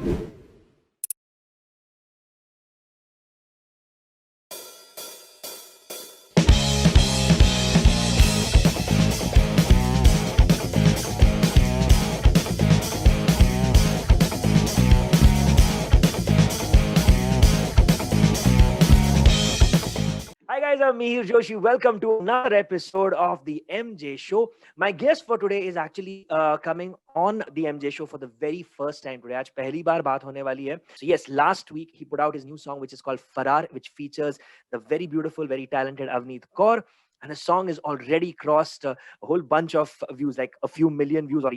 Hi guys, I'm Mihir Joshi. Welcome to another episode of the MJ Show. My guest for today is actually coming on the MJ Show for the very first time today. आज पहली बार बात होने वाली है. So yes, last week he put out his new song which is called Faraar, which features the very beautiful, very talented Avneet Kaur. And the song has already crossed a whole bunch of views, like a few million views. Or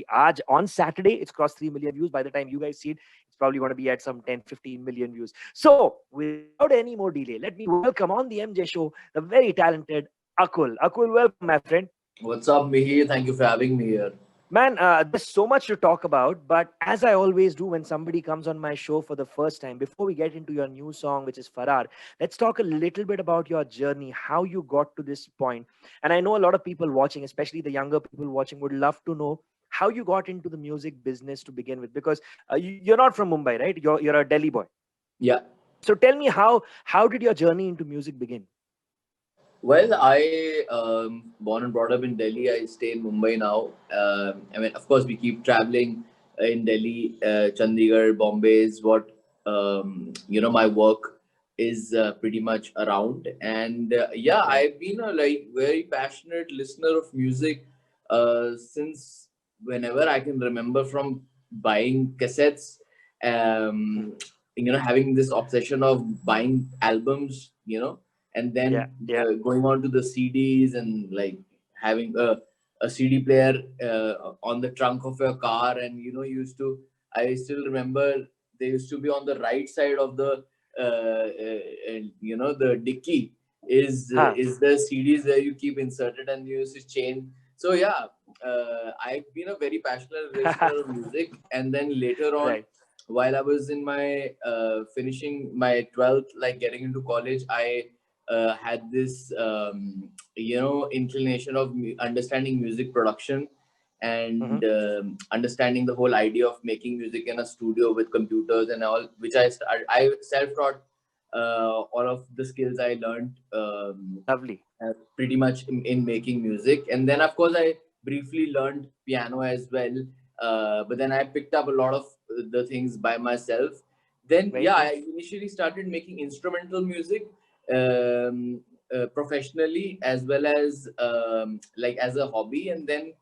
on Saturday, it's crossed 3 million views. By the time you guys see it, it's probably going to be at some 10, 15 million views. So, without any more delay, let me welcome on the MJ show the very talented Akull. Akull, welcome, my friend. What's up, Mihir? Thank you for having me here. Man, there's so much to talk about, but as I always do when somebody comes on my show for the first time, before we get into your new song, which is Faraar, let's talk a little bit about your journey, how you got to this point. And I know a lot of people watching, especially the younger people watching, would love to know how you got into the music business to begin with, because you're not from Mumbai, right? You're a Delhi boy. Yeah. So tell me, how did your journey into music begin? Well, I born and brought up in Delhi. I stay in Mumbai now. I mean, of course, we keep traveling in Delhi, Chandigarh, Bombay is what my work is pretty much around. And yeah, I've been a very passionate listener of music since whenever I can remember, from buying cassettes. Having this obsession of buying albums. And then going on to the CDs and like having a CD player on the trunk of your car, and I still remember they used to be on the right side of the the dicky is the CDs where you keep inserted and you used to change. So yeah, I've been a very passionate listener of music, and then later on, while I was in my finishing my 12th, like getting into college, I had this inclination of understanding music production and understanding the whole idea of making music in a studio with computers and all, which I self-taught all of the skills I learned Lovely. Pretty much in making music. And then of course I briefly learned piano as well, but then I picked up a lot of the things by myself. Then I initially started making instrumental music professionally as well as like as a hobby, and then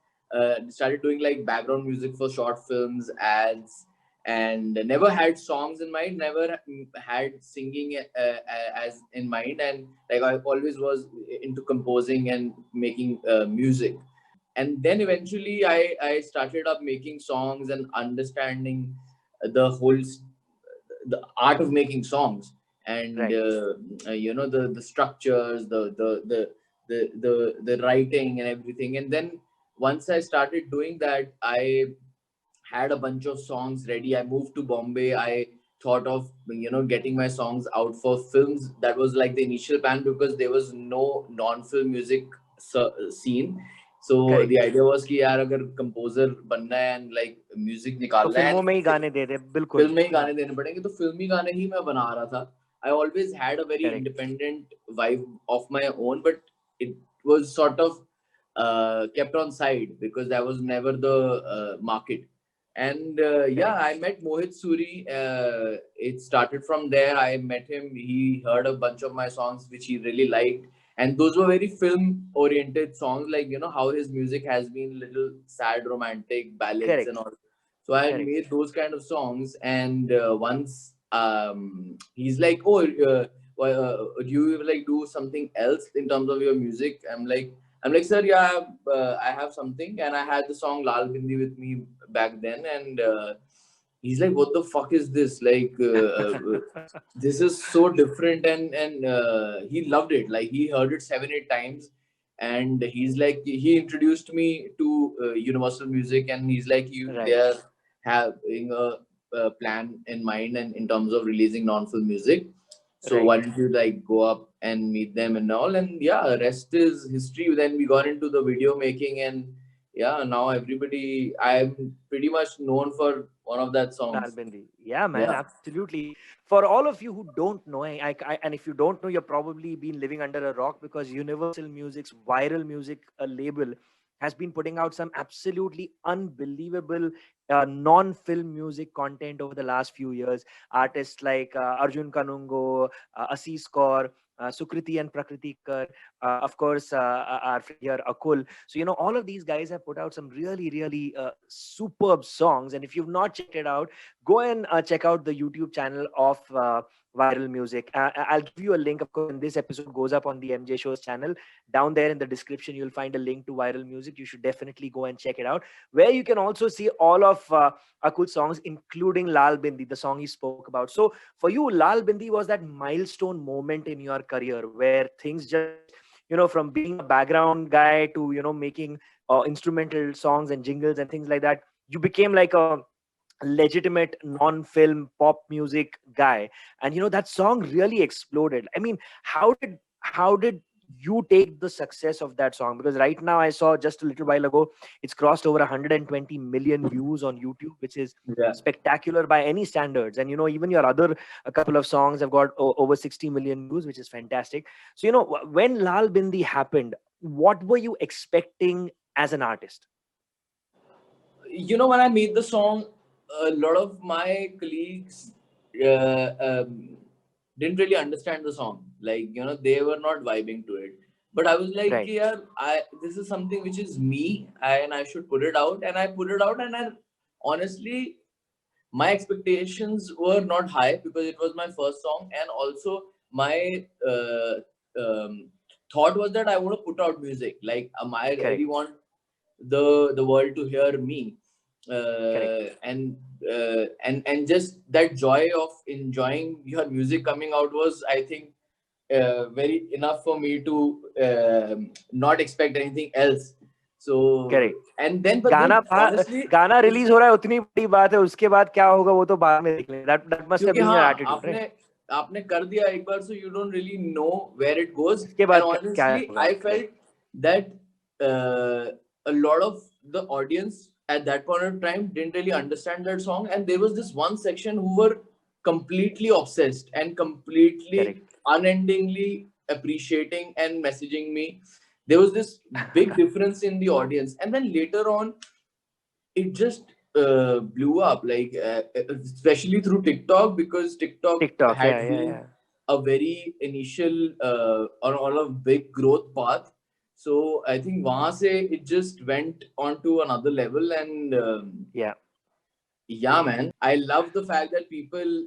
started doing like background music for short films, ads, and never had songs in mind, never had singing as in mind. And like I always was into composing and making music. And then eventually I started up making songs and understanding the whole the art of making songs, and the structures, the writing and everything. And then once I started doing that, I had a bunch of songs ready. I moved to Bombay. I thought of getting my songs out for films. That was like the initial plan, because there was no non-film music scene. So the idea was कि यार अगर composer बनना है and like music निकालना है, फिल्मों में ही गाने दे दे, बिल्कुल फिल्म में ही गाने देने पड़ेंगे, तो फिल्मी गाने ही मैं बना रहा था. I always had a very independent vibe of my own, but it was sort of kept on side because that was never the market. And I met Mohit Suri. It started from there. I met him. He heard a bunch of my songs, which he really liked. And those were very film-oriented songs, like, how his music has been little sad, romantic, ballads and all. So I had made those kind of songs. And once he's like, oh, do you like do something else in terms of your music? I'm like, sir, yeah, I have something. And I had the song Laal Bindi with me back then. And he's like, what the fuck is this? Like, this is so different. And he loved it. Like, he heard it 7-8 times. And he's like, he introduced me to Universal Music. And he's like, they are having a plan in mind and in terms of releasing non-film music. So why don't you like go up and meet them and all? And yeah, rest is history. Then we got into the video making, and yeah, now everybody, I'm pretty much known for one of that Laal songs. Bindi. Yeah, man, Yeah. absolutely. For all of you who don't know, and if you don't know, you're probably been living under a rock, because Universal Music's Viral Music label has been putting out some absolutely unbelievable non-film music content over the last few years. Artists like Arjun Kanungo, Assis Kaur, Sukriti and Prakritikar, of course, our friend here, Akull. So, all of these guys have put out some really, really superb songs. And if you've not checked it out, go and check out the YouTube channel of Viral Music. I'll give you a link, of course, when this episode goes up on the MJ Show's channel. Down there in the description, you'll find a link to Viral Music. You should definitely go and check it out, where you can also see all of Akul's songs, including Laal Bindi, the song he spoke about. So for you, Laal Bindi was that milestone moment in your career where things just, from being a background guy to, making instrumental songs and jingles and things like that, you became like a legitimate non-film pop music guy. And that song really exploded. I mean, how did you take the success of that song? Because right now, I saw just a little while ago, it's crossed over 120 million views on YouTube, which is Yeah. spectacular by any standards. And even your other a couple of songs have got over 60 million views, which is fantastic. So when Lal Bindi happened, what were you expecting as an artist? When I made the song, a lot of my colleagues uh, um, didn't really understand the song. Like, they were not vibing to it. But I was like, Right. yeah, this is something which is me, and I should put it out. And I put it out, and I honestly, my expectations were not high because it was my first song, and also my thought was that I want to put out music. Like, I really Correct. want the world to hear me, Correct. and just that joy of enjoying your music coming out was, I think, very enough for me to not expect anything else. So, Correct. and then but गाना then honestly, गाना it's release हो रहा है, उतनी बड़ी बात है, उसके बाद क्या होगा वो तो बाद में देख लेंगे. That must have क्योंकि been your हाँ, attitude, right? आपने आपने कर दिया एक बार, so you don't really know where it goes. इसके And बाद क्या honestly, होगा? I Correct. felt that uh, a lot of the audience at that point of time didn't really understand that song, and there was this one section who were completely obsessed and completely Correct. unendingly appreciating and messaging me. There was this big difference in the audience, and then later on it just blew up, like especially through TikTok, because TikTok TikTok, yeah, had yeah, been yeah. a very initial on a big growth path. So I think wahan se it just went on to another level, and Yeah. yeah, man, I love the fact that people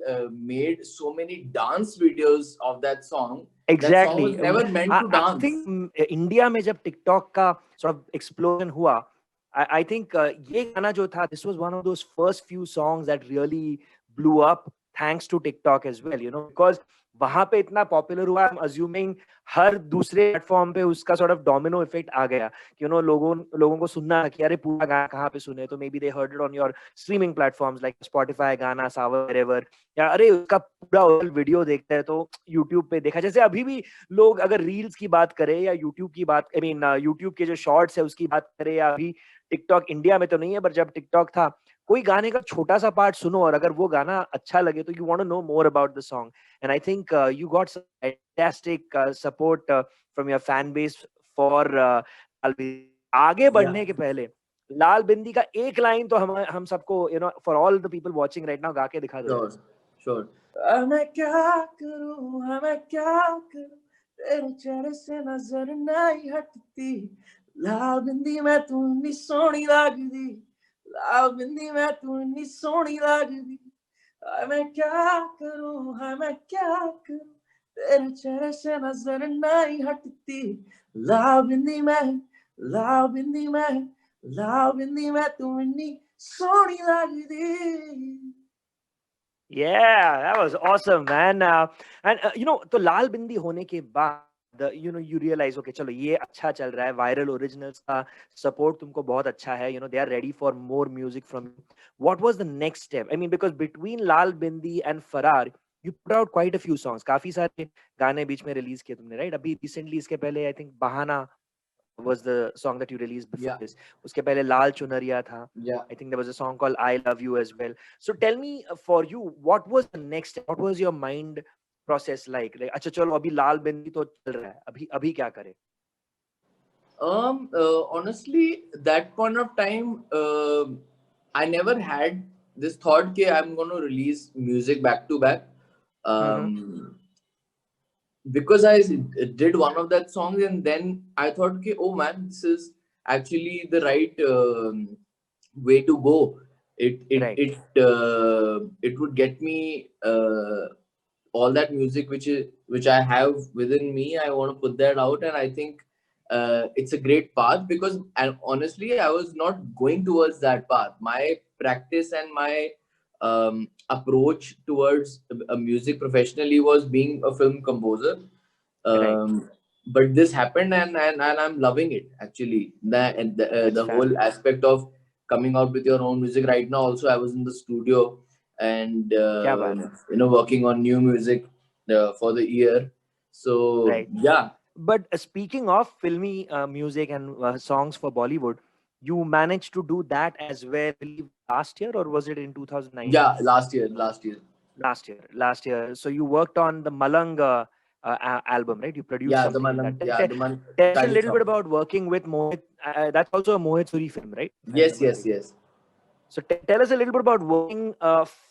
made so many dance videos of that song. That song was Exactly. never meant to I think dance. India में जब TikTok का sort of explosion हुआ, I think ये गाना जो था, this was one of those first few songs that really blew up thanks to TikTok as well, because वहां पे इतना पॉपुलर हुआ. I'm assuming हर दूसरे प्लेटफॉर्म पे उसका sort of domino effect आ गया कि लोगों को सुनना कि अरे पूरा गाना कहाँ पे सुने, तो maybe they heard it on your streaming platforms like Spotify, Gaana, Saavn, wherever, या अरे उसका पूरा वीडियो देखते हैं तो यूट्यूब पे देखा. जैसे अभी भी लोग अगर रील्स की बात करें या यूट्यूब की बात, आई मीन यूट्यूब के जो शॉर्ट्स है उसकी बात करें, या अभी टिकटॉक इंडिया में तो नहीं है, पर जब टिकटॉक था, कोई गाने का छोटा सा पार्ट सुनो और अगर वो गाना अच्छा लगे तो you want to know more about the song. And I think you got fantastic support from your fan base for Lal Bindi. आगे Yeah, बढ़ने के पहले लाल बिंदी का एक लाइन तो हम सबको, for all the people watching right now, गा के दिखा दो यार. sure, sure. मैं क्या करूं, हाँ मैं क्या करूं, तेरे चेहरे से नजर नहीं हटती. लाल बिंदी मैं तू इन्नी सोहनी लगदी, लाल बिंदी मैं तू इन्नी सोहनी लगदी. मैं क्या करूं, हाँ मैं क्या करूं, तेरे चेहरे से नजर नहीं हटती. लाल बिंदी मैं, लाल बिंदी मैं, लाल बिंदी मैं तू इन्नी सोहनी लगदी. Yeah, that was awesome, man. And तो लाल बिंदी होने के बाद, you realize, okay, चलो ये अच्छा चल रहा है, viral originals का support तुमको बहुत अच्छा है, they are ready for more music from you. What was the next step? I mean, because between Lal bindi and Faraar, you put out quite a few songs. काफी सारे गाने बीच में release किए तुमने, right? अभी recently इसके पहले I think बहाना was the song that you released before Yeah, this. Uske pehle Laal Chunariya tha. yeah. I think there was a song called I Love You as well. So tell me, for you, what was the next step? What was your mind process like? Like, अच्छा चलो अभी लाल बिंदी तो चल रहा है. अभी क्या करें? Honestly, that point of time, I never had this thought that I'm going to release music back to back. Mm-hmm. Because I did one of that songs, and then I thought, okay, oh man, this is actually the right way to go. Right. It would get me all that music which I have within me. I want to put that out, and I think it's a great path because, and honestly, I was not going towards that path. My practice and my approach towards music professionally was being a film composer. Right. But this happened, and I'm loving it actually. That's The whole fabulous. aspect of coming out with your own music right now. Also, I was in the studio and क्या बात है? working on new music for the year. So Right. yeah, But speaking of filmy music and songs for Bollywood, you managed to do that as well, I believe, last year, or was it in 2019? yeah. Last year. Last year. So you worked on the Malang album, right? You produced Yeah, the something in that. Malang, yeah, the Malang Tell us a title little bit song. about working with Mohit. That's also a Mohit Suri film, right? If I Yes, remember yes, correctly. yes. So tell us a little bit about working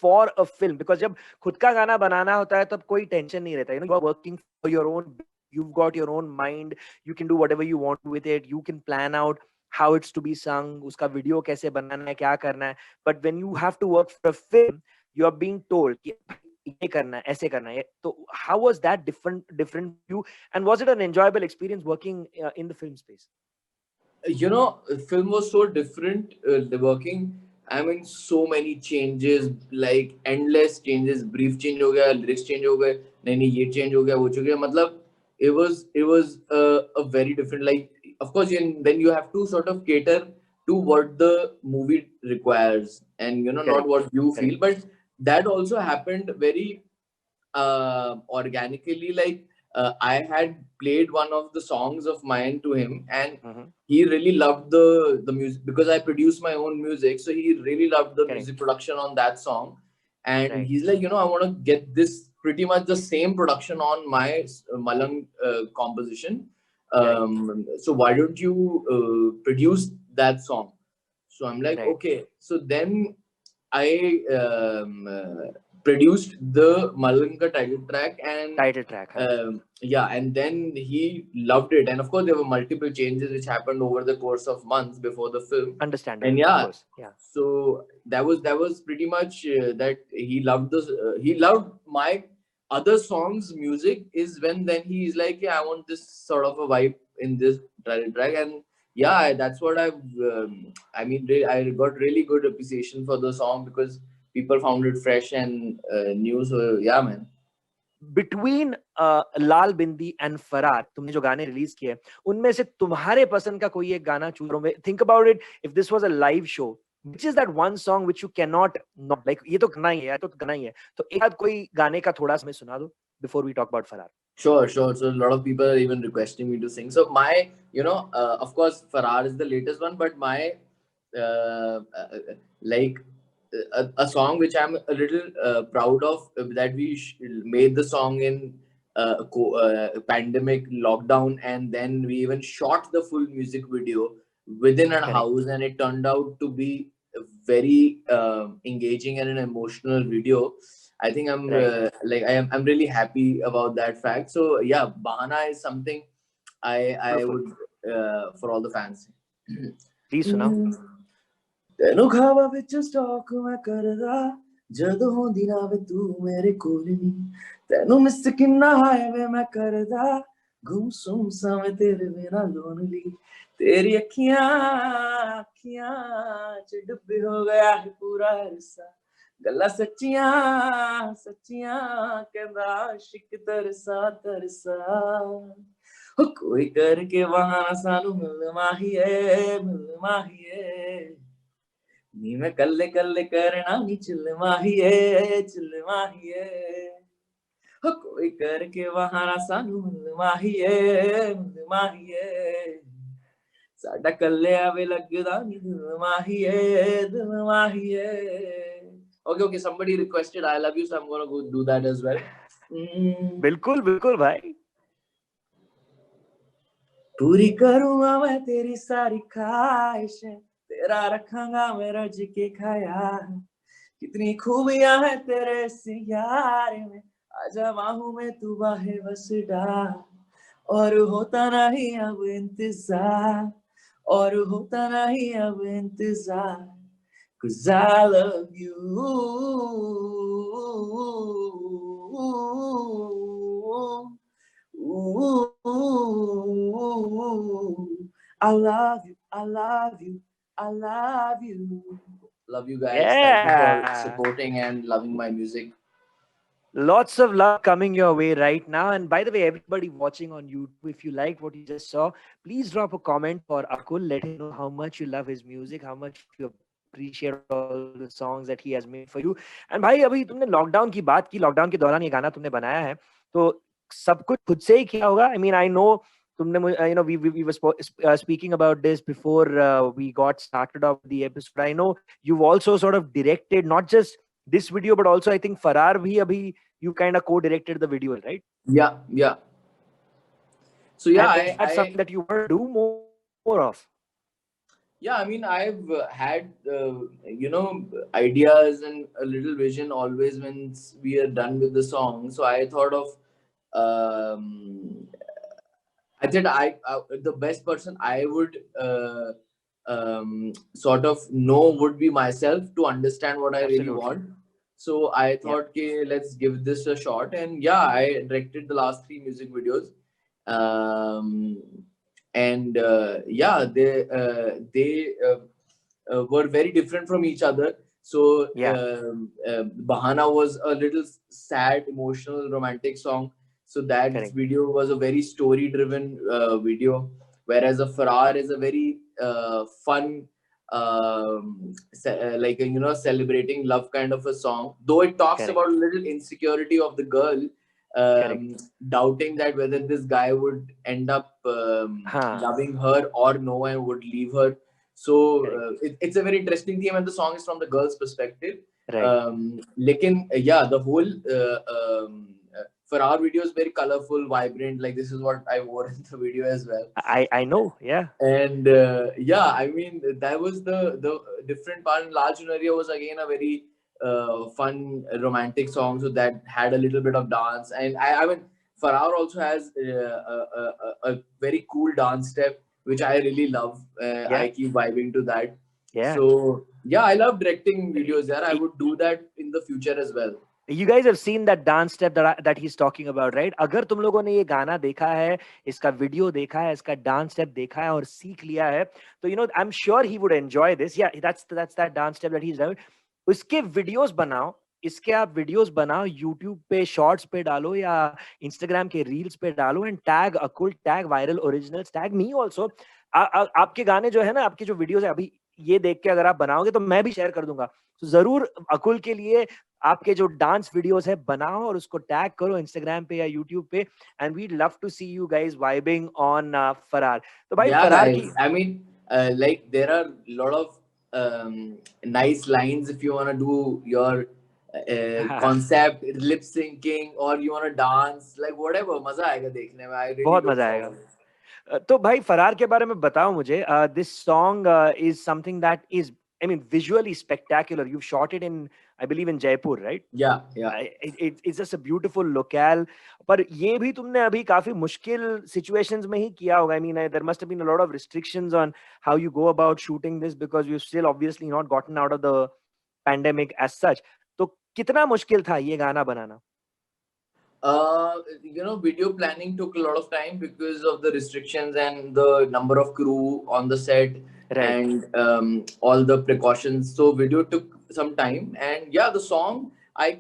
for a film, because जब खुद का गाना बनाना होता है तब कोई tension नहीं रहता. You are working for your own beat. You've got your own mind. You can do whatever you want with it. You can plan out how it's to be sung. उसका video कैसे बनाना है, क्या करना है. But when you have to work for a film, you are being told कि ये करना है, ऐसे करना है. So how was that different for you? And was it an enjoyable experience working in the film space? Film was so different. The working, I mean, so many changes, like endless changes. Brief change हो गया, lyrics change हो गए, नहीं ये change हो गया, वो change हो गया. मतलब it was a very different. Like, of course, then you have to sort of cater to what the movie requires, and not Correct. what you feel. Correct. But that also happened very organically. Like, I had played one of the songs of mine to him, and Mm-hmm. he really loved the music because I produce my own music. So he really loved the Correct. music production on that song, and Right. he's like, I want to get this pretty much the same production on my Malang composition. Right. So why don't you produce that song? So I'm like, Right. okay. So then I produced the Malanka title track, and Title track, huh? yeah, and then he loved it. And of course, there were multiple changes which happened over the course of months before the film. And Understandable, of yeah, course. Yeah. so that was pretty much that he loved this. He loved my other songs' music. Is when then he's like, yeah, I want this sort of a vibe in this title track, and yeah, that's what I've. I mean, I got really good appreciation for the song because people found it fresh and new. So yeah, man. Between Lal bindi and फरार, तुमने जो गाने release किए, उनमें से तुम्हारे पसंद का कोई एक गाना चूज करो. Think about it. If this was a live show, which is that one song which you cannot not like, ये तो गाना ही है यार, तो गाना ही है. तो एक आध कोई गाने का थोड़ा सा हमें सुना दो before we talk about फरार. Sure, sure. So a lot of people are even requesting me to sing. So my, of course, Faraar is the latest one, but my, like a song which I'm a little proud of that we made the song in pandemic lockdown, and then we even shot the full music video within a Correct. house, and it turned out to be a very engaging and an emotional video. I think Right. I'm really happy about that fact. So yeah, Bahana is something I Beautiful. would for all the fans. Please सुनाओ. ਤੈਨੂੰ ਖਾਵਾ ਵਿੱਚ stock ਮੈਂ ਕਰਦਾ ਜਦੋਂ ਹੁੰਦੀ ਨਾ ਵੇ ਤੂੰ ਮੇਰੇ ਕੋਲ ਨੀ ਤੈਨੂੰ ਮਿਸ ਕਿੰਨਾ ਹੈ ਵੇ ਮੈਂ ਕਰਦਾ ਗੁੰਮਸੁਮ ਸਾਵੇਂ ਤੇਰੇ ਬਿਨਾ ਲੋਨਲੀ ਤੇਰੀ ਅੱਖੀਆਂ ਚ ਡੁੱਬੇ ਹੋ ਗਿਆ ਹੈ ਪੂਰਾ ਰਸਾ ਗੱਲਾਂ ਸੱਚੀਆਂ ਸੱਚੀਆਂ ਕਹਿੰਦਾ ਆਸ਼ਿਕ ਤਰਸਾ ਤਰਸਾ ਹੋ ਕੋਈ ਕਰਕੇ ਬਹਾਨਾ ਸਾਨੂੰ ਮਿਲ ਮਾਹੀਏ ਨੀ ਮੈਂ ਕੱਲੇ ਕੱਲੇ ਕਰਨਾ ਨੀ ਚਿੱਲ ਮਾਹੀਏ ਹੋ ਕੋਈ ਕਰਕੇ ਬਹਾਨਾ ਸਾਨੂੰ ਮਿਲ ਮਾਹੀਏ ਸਾਡਾ ਕੱਲਿਆ ਵੇ ਲੱਗਦਾ ਨੀ ਦਿਲ ਮਾਹੀਏ ਦਿਲ ਮਾਹੀਏ okay somebody requested I love you so I'm gonna go do that as well बिल्कुल बिल्कुल भाई पूरी करूंगा मैं तेरी सारी ख्वाहिशें तेरा रखूंगा मैं रज के ख्याल कितनी खूबियां हैं तेरे सियारे में आजा बाहों में तू बाहे बस डाल और होता नहीं अब इंतजार और होता नहीं अब इंतजार 'cause I love you I love you I love you I love you love you guys thank you for supporting and loving my music lots of love coming your way right now. And by the way, everybody watching on YouTube, if you liked what you just saw, please drop a comment for Akull. Let him know how much you love his music, how much you appreciate all the songs that he has made for you. And भाई अभी तुमने lockdown की बात की, lockdown के दौरान ये गाना तुमने बनाया है, तो सब कुछ खुद से ही किया होगा. I mean, I know तुमने we were speaking about this before we got started off the episode. I know you've also sort of directed not just this video but also I think Faraar bhi abhi you kind of co-directed the video, right? Yeah so yeah and that's something that you want to do more of. Yeah, I mean, I've had, ideas and a little vision always when we are done with the song. So I thought of, I said, the best person I would sort of know would be myself to understand what I really want. So I thought, okay, let's give this a shot. And yeah, I directed the last 3 music videos. And they were very different from each other. So Bahana was a little sad, emotional, romantic song. So that video was a very story-driven video, whereas a Faraar is a very fun, celebrating love kind of a song. Though it talks about a little insecurity of the girl, doubting that whether this guy would end up loving her or no and would leave her. So it's a very interesting theme, and the song is from the girl's perspective. The whole Faraar video is very colorful, vibrant. Like this is what I wore in the video as well. I know, yeah. And I mean that was the different part. Laal Bindi was again a very fun romantic song, so that had a little bit of dance. And I mean Faraar also has a very cool dance step, which I really love. I keep vibing to that. So I love directing videos. I would do that in the future as well. You guys have seen that dance step that he's talking about, right? अगर तुम लोगों ने ये गाना देखा है, इसका video देखा है, इसका डांस स्टेप देखा है और सीख लिया है, तो I'm sure he would enjoy this. Yeah, that's that dance step that he's done. उसके वीडियोस बनाओ, इसके आप वीडियोस बनाओ, YouTube पे शॉर्ट्स पे डालो या Instagram के रील्स पे डालो and tag Akul, tag viral originals, tag me also. आपके गाने जो है ना, आपके जो वीडियोस है, अभी ये देख के अगर आप बनाओगे तो मैं भी शेयर कर दूंगा. तो जरूर अकुल के लिए आपके जो डांस वीडियोस है बनाओ और उसको टैग करो Instagram पे या YouTube पे, and we'd love to see you guys vibing on Faraar. तो भाई Faraar की, I mean like there are a lot of nice lines if you want to do your concept lip syncing or you want to dance, like whatever. मजा आएगा देखने में. I really बहुत मजा आएगा. तो भाई फरार के बारे में बताओ मुझे. This song is something that is, I mean, visually spectacular. You've shot it in, I believe, in Jaipur, right? Yeah. It's just a beautiful locale. पर ये भी तुमने अभी काफी मुश्किल situations में ही किया होगा. I mean, there must have been a lot of restrictions on how you go about shooting this because you've still obviously not gotten out of the pandemic as such. तो कितना मुश्किल था ये गाना बनाना? Video planning took a lot of time because of the restrictions and the number of crew on the set and all the precautions. So video took some time, and the song I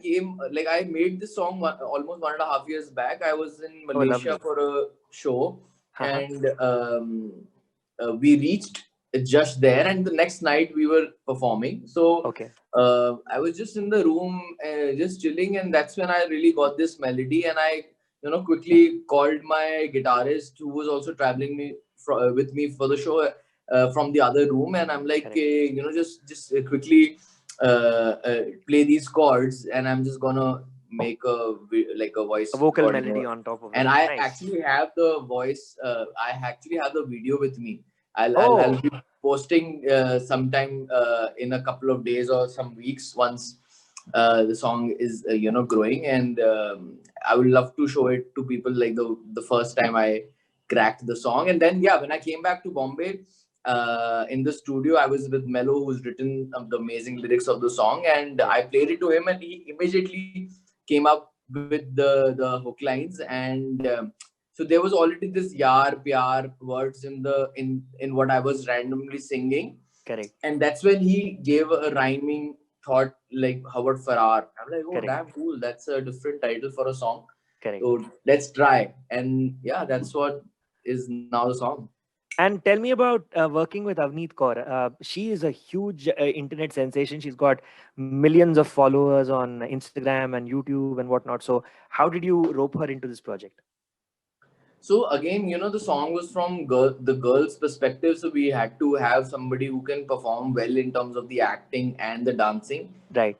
made this song almost 1.5 years back. I was in Malaysia for a show, and we reached just there, and the next night we were performing. So I was just in the room just chilling, and that's when I really got this melody, and I quickly called my guitarist who was also traveling with me for the show, from the other room, and I'm like, just quickly play these chords, and I'm just gonna make a voice A vocal recording. melody on top of And it. I Nice. actually have the voice. I actually have the video with me. I'll Oh, be posting sometime in a couple of days or some weeks once the song is growing, and I would love to show it to people like the first time I cracked the song. And then when I came back to Bombay, in the studio, I was with Mello, who's written the amazing lyrics of the song, and I played it to him, and he immediately came up with the hook lines. And so there was already this yar pyar words in what I was randomly singing. correct. And that's when he gave a rhyming thought, like, how about Faraar? I'm like, oh, Correct. damn cool, that's a different title for a song, Correct. so let's try. And that's what is now the song. And tell me about working with Avneet Kaur. She is a huge internet sensation. She's got millions of followers on Instagram and YouTube and whatnot. So, how did you rope her into this project? So again, the song was from the girl's perspective, so we had to have somebody who can perform well in terms of the acting and the dancing, Right.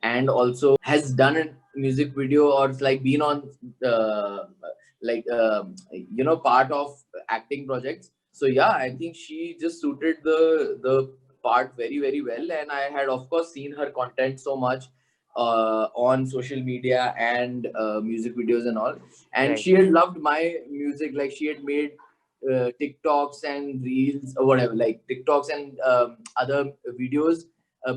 and also has done a music video, or it's like been on uh, part of acting projects. So I think she just suited the part very, very well. And I had of course seen her content so much on social media and music videos and all, and Right. she had loved my music. Like, she had made TikToks and reels or whatever, like TikToks and other videos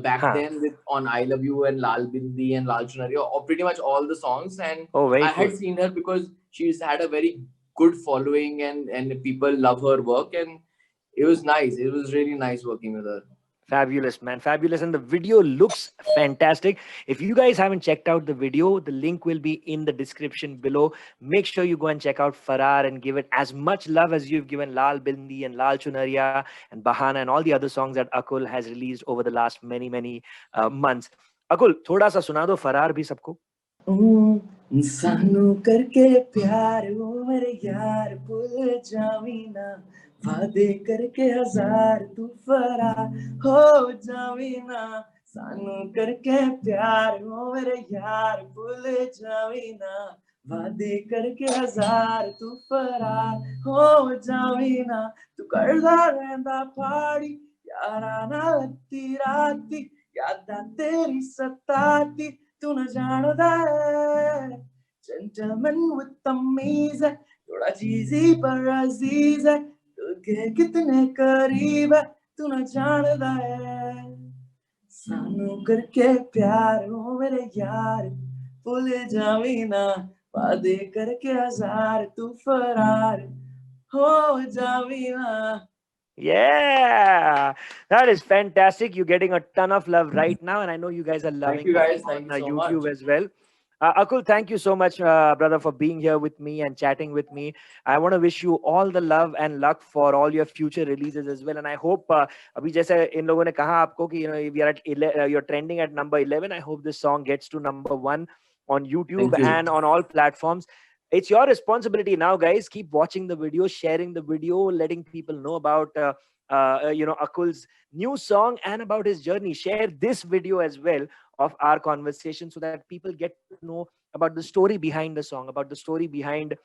back Huh. then with on I Love You and Laal Bindi and Laal Chunari, or pretty much all the songs. And Oh, very I had cool. seen her because she's had a very good following, and people love her work, and it was nice. It was really nice working with her. Fabulous, man. Fabulous. And the video looks fantastic. If you guys haven't checked out the video, the link will be in the description below. Make sure you go and check out Faraar and give it as much love as you've given Laal Bindi and Laal Chunaria and Bahana and all the other songs that Akull has released over the last many, many months. Akull, thoda sa suna do Faraar bhi sabko. सानू करके प्यार वो मेरे यार भूल Xavi ना वादे करके हजार तू फरार हो जावी ना सानू करके प्यार वो मेरे यार भूल जावी ना वादे करके हजार तू फरार हो जावी ना तू करदा रहंदा पाड़ी यारा ना लत्ती राती यादां तेरी सताती तू न जानदा है gentleman with तमीज है थोड़ा चीज़ी पर अजीज है तुझे कितने करीब है तू न जानदा है सानू करके प्यार हो मेरे यार भूल जावी ना वादे करके हजार तू फरार हो जावी ना. Yeah, that is fantastic. You're getting a ton of love right now, and I know you guys are Thank loving you it guys, on thank you so YouTube much. as well. Akul, thank you so much, brother, for being here with me and chatting with me. I want to wish you all the love and luck for all your future releases as well. And I hope, अभी जैसे इन लोगों ने कहा आपको कि we are at you're trending at number 11. I hope this song gets to number 1 on YouTube Thank you. and on all platforms. It's your responsibility now, guys. Keep watching the video, sharing the video, letting people know about Akull's new song and about his journey. Share this video as well of our conversation so that people get to know about the story behind the song, about the story behind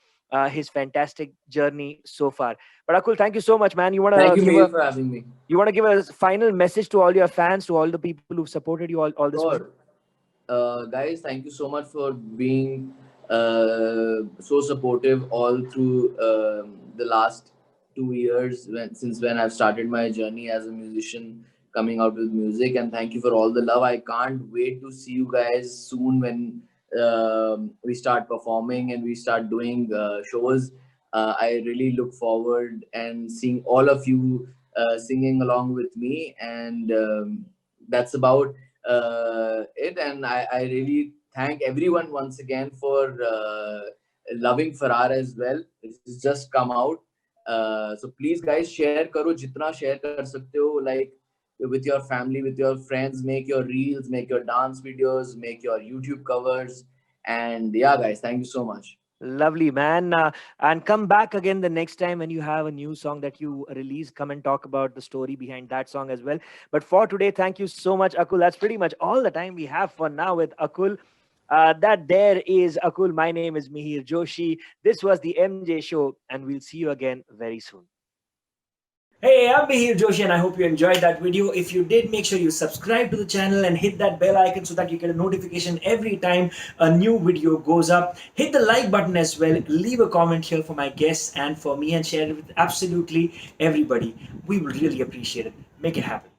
his fantastic journey so far. But Akull, thank you so much, man. Thank you, Mihir, for having me. You want to give a final message to all your fans, to all the people who've supported you all this while? Sure. Guys, thank you so much for being so supportive all through the last 2 years, since when I've started my journey as a musician, coming out with music. And thank you for all the love. I can't wait to see you guys soon when we start performing and we start doing shows. I really look forward and seeing all of you singing along with me. And that's about it. And I really thank everyone once again for loving Faraar as well. It's just come out. So please, guys, share karo jitna share kar sakte ho, like with your family, with your friends. Make your reels, make your dance videos, make your YouTube covers. And guys, thank you so much. Lovely, man. And come back again the next time when you have a new song that you release. Come and talk about the story behind that song as well. But for today, thank you so much, Akul. That's pretty much all the time we have for now with Akul. That there is Akul. My name is Mihir Joshi. This was the MJ Show, and we'll see you again very soon. Hey, I'm Mihir Joshi, and I hope you enjoyed that video. If you did, make sure you subscribe to the channel and hit that bell icon so that you get a notification every time a new video goes up. Hit the like button as well. Leave a comment here for my guests and for me, and share it with absolutely everybody. We will really appreciate it. Make it happen.